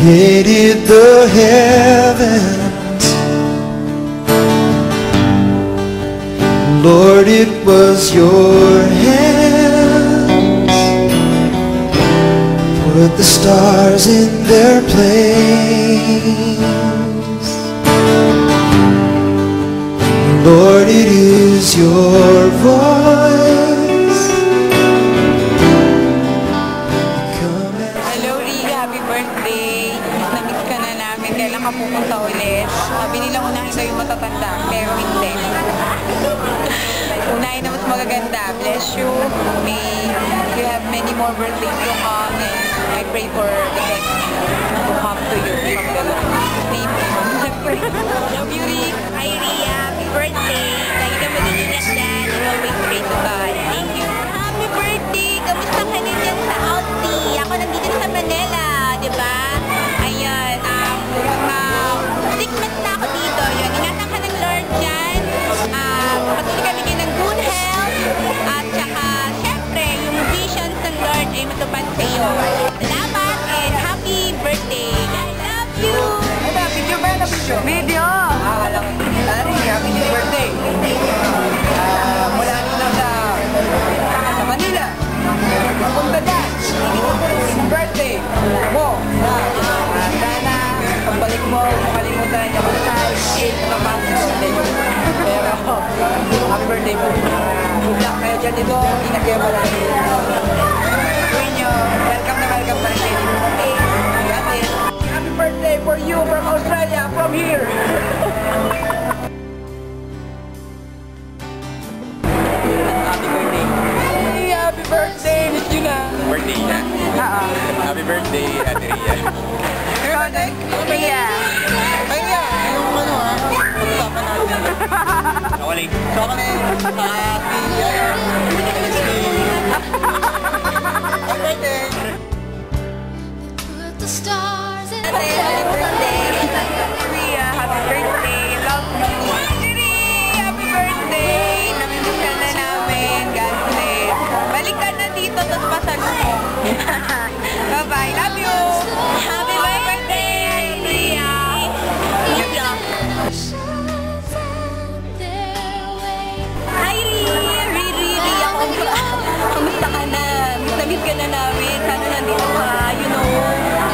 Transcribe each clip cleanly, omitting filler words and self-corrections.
created the heavens. Lord, it was your hands put the stars in their place. Lord, it is your voice. Hello, Ria. Happy birthday. Namiss ka na namin. Kailan ka pupunta ulit? Sabi nila unahin daw yung matatanda, pero hindi. Unahin na mas magaganda. Bless you. May you have many more birthdays to come, and I pray for the best to come to you from the Lord. Name love you, Ria. Hi, Ria. Happy birthday. Lagi ka mag-ingat dyan. And always pray to God. Thank you. Happy birthday. Kamusta ka din dyan sa Audi? Ako nandito sa Manila, di ba? Ayan. 6 months na ako dito. Yun. Ingatan ka ng Lord dyan. Patuloy ka bigyan ng good health. At saka, syempre, yung visions ng Lord ay matupad sa iyo. Salamat and happy birthday. I love you. Video ba? Video! Alam mo, happy birthday! Mula nila sa Manila, papunta dyan, birthday mo. Sana, pagbalik mo, makalimutan niya kung saan, 8 na birthday. Pero, happy birthday po. Good luck kayo dyan dito, ingat kayo malaki. Gawin nyo, welcome na welcome pa rin kayo dito. Happy birthday for you from Australia, from here. Happy birthday. Hey, happy birthday, miss you na. Birthday na? Happy birthday, Ate Ria. Ria. Ria. Ria. Yung ano pag-usapan natin. Chocolate. Chocolate. Happy birthday. Put the stars in the happy birthday. Ria, happy birthday. Love you. Happy birthday. Namimiss ka na namin. God bless. Balik ka na dito, tapos pasalubong. Bye-bye. Love you. Happy birthday, Ria. Hi, Ria. Kamusta ka na? Miss ka na namin. Sana nandito ka. You know,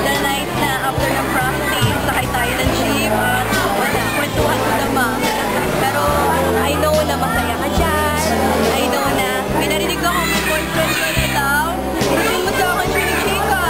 the night na after ng practice, sakay tayo ng jeep. Wala, kwentuhan ko naman. Pero I know na masaya ka dyan. I know na may narinig ako may boyfriend ka na daw. Hindi mo sa akin siya nag-chika.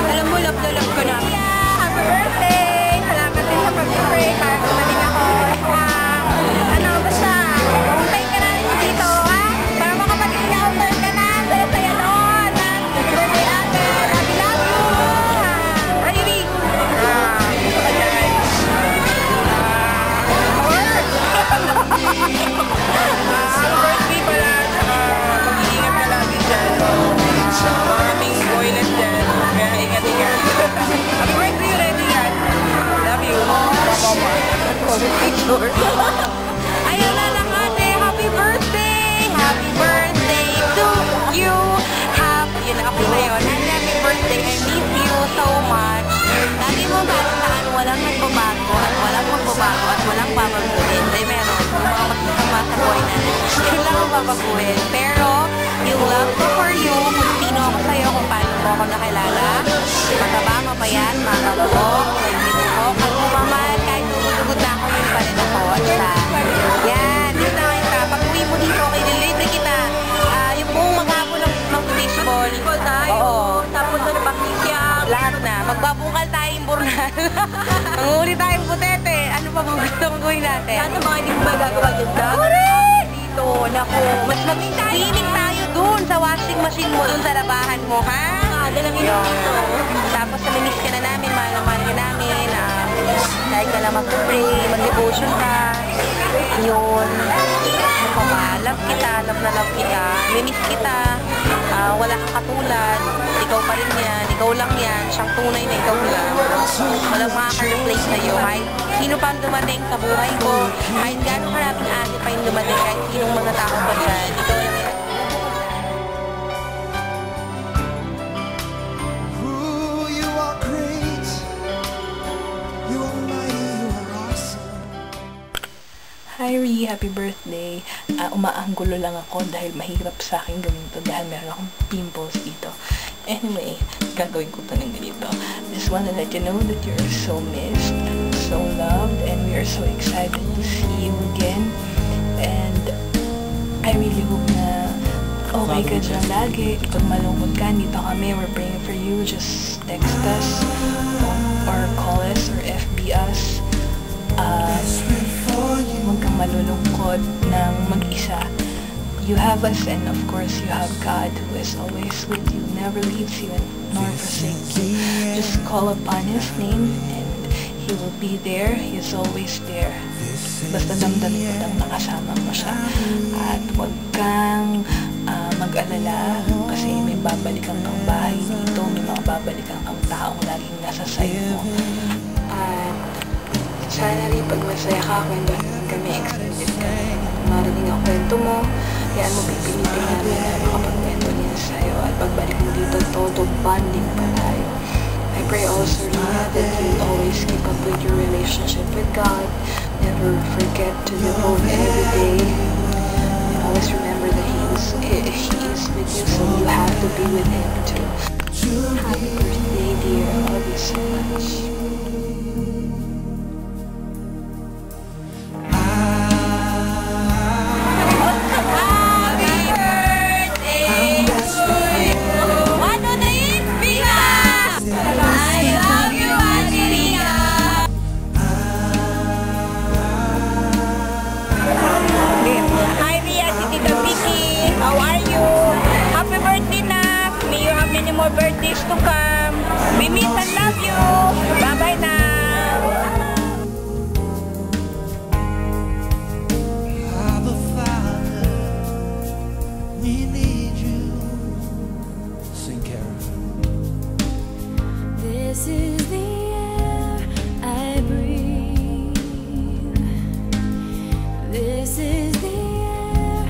Alam mo, love na love ko na. Happy birthday! Salamat din sa pag-pray. Para kumaling ako. Ano, basta, puntay ka na rin dito, ha? Para makapating na outdoor ka na. Saya-saya doon. Happy birthday, ate. Happy love you. Ready? Birthday pala, saka mag-iingat ka lagi dyan. Maraming boylet dyan, kaya ingat-ingat. Happy birthday, ready yan. Love you. Ayun na lang, ate. Happy birthday! Happy birthday to you! Yun na ako na yun. Happy birthday. I miss you so much. Lagi mo tandaan, walang nagbabago at walang magbabago at walang babaguhin. Ay, meron. Yung mga masasama sa buhay natin. Yun lang ang babaguhin. Pero, yung love ko for you, kung sino ako sa'yo, kung paano mo ako nakilala, mataba, mapayat, makabuhok, may minuhok, at kumamahal, kahit tumutugot na ako, yun pa rin ako. At yan, dito na kayo ka. Pag-uwi mo dito, okay, delivery kita. Yung buong maghapon ng baseball. Oo. Tapos na pakikyak. Lahat na. Magbabungkal tayong burnal. Manguli tayong putete. Ano pa bang gusto mong gawin natin? Lahat ng mga hindi mo magagawa dyan sa dito. Naku. Mas mag-feeling tayo dun sa washing machine mo, dun sa labahan mo, ha? Dalang ito. Tapos namimiss ka na namin, mahal na mahal ka namin. Dahil ka lang mag-pray, mag-devotion ka. Yun. Love kita, love na love kita. Mimiss kita. Wala kang katulad. Ikaw pa rin yan. Ikaw lang yan. Siyang tunay na ikaw lang. Walang makaka-replace na iyo. Kahit sino pa ang dumating sa buhay ko. Kahit gano'ng karaming ate pa yung dumating. Kahit sinong mga tao pa dyan. Ikaw lang yan. Who you are great. happy birthday. Umaanggulo lang ako dahil mahirap sa akin gawin to dahil meron akong pimples dito. Anyway, gagawin ko to ng ganito. Just wanna let you know that you're so missed, so loved, and we are so excited to see you again. And I really hope na okay ka dyan lagi. Pag malungkot ka, dito kami. We're praying for you. Just text us or call us or FB us. Huwag kang malulungkot ng mag-isa. You have us, and of course you have God who is always with you, never leaves you nor forsakes you. Just call upon His name and He will be there. He is always there. Basta damdamin mo lang nakasama mo siya. At huwag kang mag-alala kasi may babalikan kang bahay dito, may mga babalikan kang taong laging nasa side mo. At sana rin pag masaya ka, kwento kami, excited ka. Marinig ang kwento mo, kaya mo pipilitin namin na makapagkwento niya sa'yo. At pagbalik mo dito, todo bonding pa tayo. I pray also, Rina, that you always keep up with your relationship with God. Never forget to devote every day. And always remember that He is with you, so you have to be with Him too. Happy birthday, dear. I love you so much. More birthdays to come. We miss and love you. Bye-bye now. Abba Father, we need you. Sing, Karen. This is the air I breathe. This is the air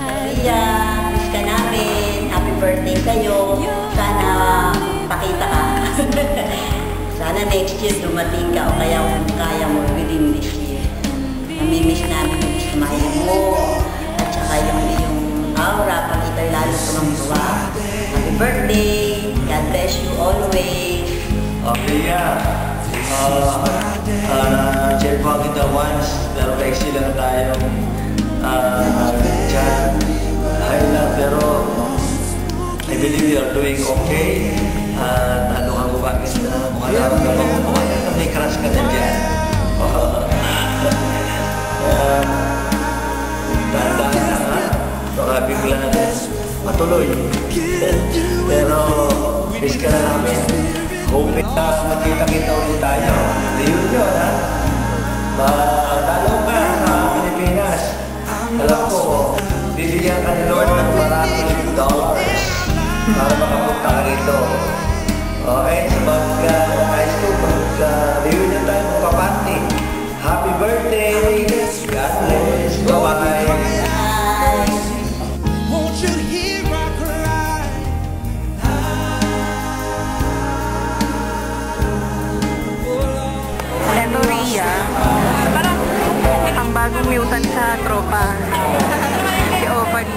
I breathe. Miss ka namin. Happy birthday sa'yo. Sana pakita ka. Sana next year dumating ka o kaya kung kaya mo within this year. Namimiss namin yung smile mo at saka yung iyong aura pag ito'y lalo tumang-tuwa. Happy birthday! God bless you always! Okay, yeah. Check po kita once, pero flexi lang tayong chat. Ayun lang, pero I believe you are doing okay. Ano ka mo bakit mukha naramdaman mo mukha na may crush ka na dyan. Tandaan na nga. Baka bigla matuloy. Pero miss ka na namin. Hoping na magkita-kita ulit tayo. Reunion, ha? Lalo ka sa Pilipinas. Alam ko, bibigyan ka ni Lord ng maraming dollars para makapunta ka rito. Okay, so mag-ayos ko, mag-reunion tayo, magpaparty. Happy birthday! God bless! Bye-bye! Won't you hear my cry? Eto, Rhea. Parang ang bagong mutant sa tropa. Si Opal.